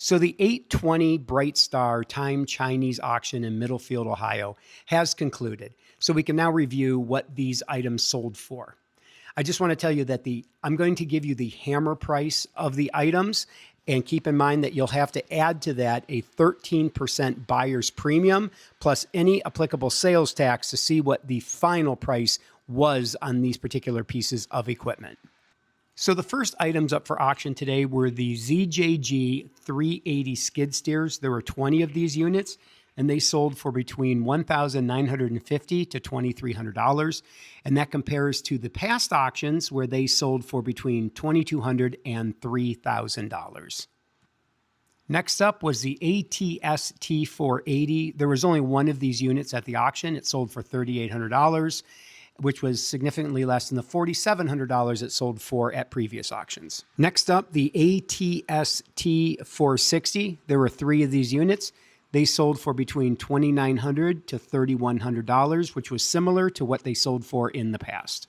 So the 8/20 Bright Star Time Chinese auction in Middlefield, Ohio has concluded. So we can now review what these items sold for. I just want to tell you that I'm going to give you the hammer price of the items, and keep in mind that you'll have to add to that a 13% buyer's premium plus any applicable sales tax to see what the final price was on these particular pieces of equipment. So the first items up for auction today were the ZJG 380 skid steers. There were 20 of these units, and they sold for between $1,950 to $2,300. And that compares to the past auctions where they sold for between $2,200 and $3,000. Next up was the ATS T480. There was only one of these units at the auction. It sold for $3,800. Which was significantly less than the $4,700 it sold for at previous auctions. Next up, the ATS T460. There were 3 of these units. They sold for between $2,900 to $3,100, which was similar to what they sold for in the past.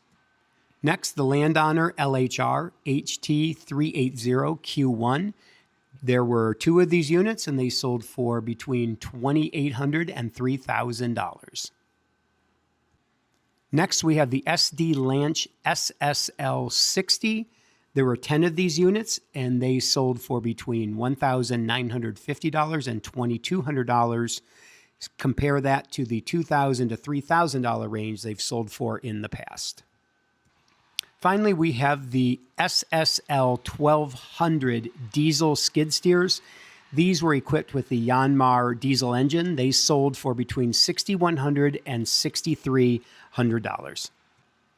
Next, the Honor LHRDL12 Q1. There were 2 of these units, and they sold for between $2,800 and $3,000. Next, we have the Lanch SSL60. There were 10 of these units, and they sold for between $1,950 and $2,200. Compare that to the $2,000 to $3,000 range they've sold for in the past. Finally, we have the SSL200 diesel skid steers. These were equipped with the Yanmar diesel engine. They sold for between $6,100 and $6,300.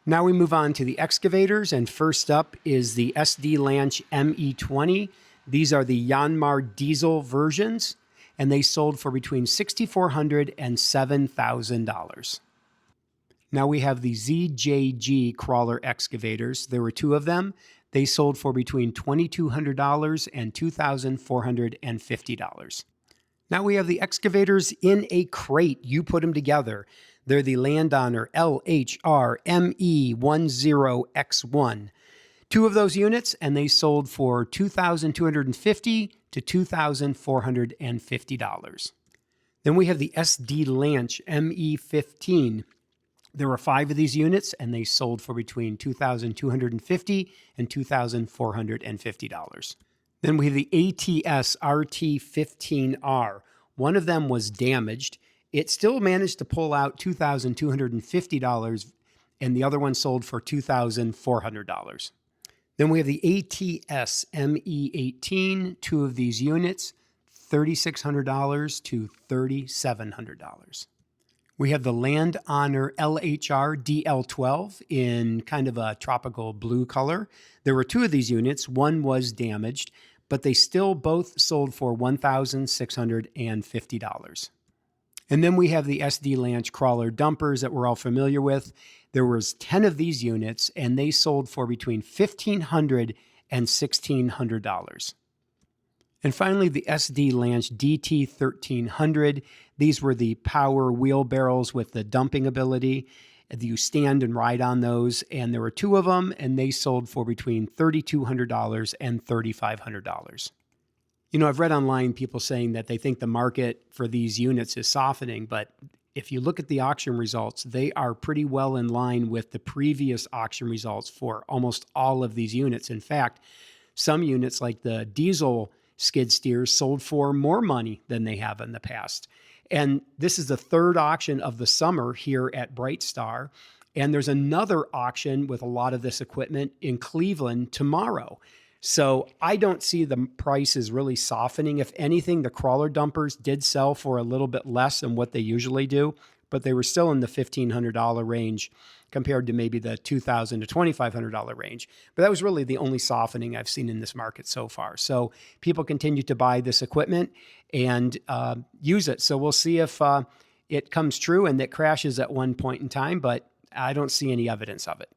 Now we move on to the excavators, and first up is the Lanch ME20. These are the Yanmar diesel versions, and they sold for between $6,400 and $7,000. Now we have the ZJG crawler excavators. There were 2 of them. They sold for between $2,200 and $2,450. Now we have the excavators in a crate. You put them together. They're the Honor LHRDL12X1. 2 of those units, and they sold for $2,250 to $2,450. Then we have the Lanch ME15. There were 5 of these units, and they sold for between $2,250 and $2,450. Then we have the ATS RT15R. One of them was damaged. It still managed to pull out $2,250, and the other one sold for $2,400. Then we have the ATS ME18, 2 of these units, $3,600 to $3,700. We have the Honor LHRDL12 in kind of a tropical blue color. There were 2 of these units. One was damaged, but they still both sold for $1,650. And then we have the Lanch crawler dumpers that we're all familiar with. There was 10 of these units, and they sold for between $1,500 and $1,600. And finally, the Lanch DT1300. These were the power wheelbarrows with the dumping ability. You stand and ride on those, and there were 2 of them, and they sold for between $3,200 and $3,500. You know, I've read online people saying that they think the market for these units is softening, but if you look at the auction results, they are pretty well in line with the previous auction results for almost all of these units. In fact, some units like the diesel skid steers sold for more money than they have in the past. And this is the 3rd auction of the summer here at Bright Star. And there's another auction with a lot of this equipment in Cleveland tomorrow. So I don't see the prices really softening. If anything, the crawler dumpers did sell for a little bit less than what they usually do, but they were still in the $1,500 range compared to maybe the $2,000 to $2,500 range. But that was really the only softening I've seen in this market so far. So people continue to buy this equipment and use it. So we'll see if it comes true and it crashes at one point in time, but I don't see any evidence of it.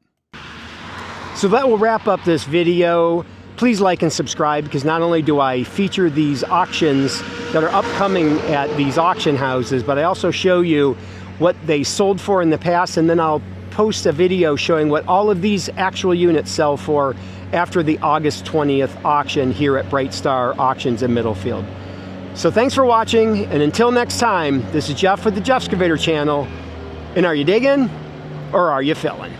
So that will wrap up this video. Please like and subscribe, because not only do I feature these auctions that are upcoming at these auction houses, but I also show you what they sold for in the past, and then I'll post a video showing what all of these actual units sell for after the August 20th auction here at Bright Star Auctions in Middlefield. So thanks for watching, and until next time, this is Jeff with the Jeff Excavator channel, and are you digging or are you filling?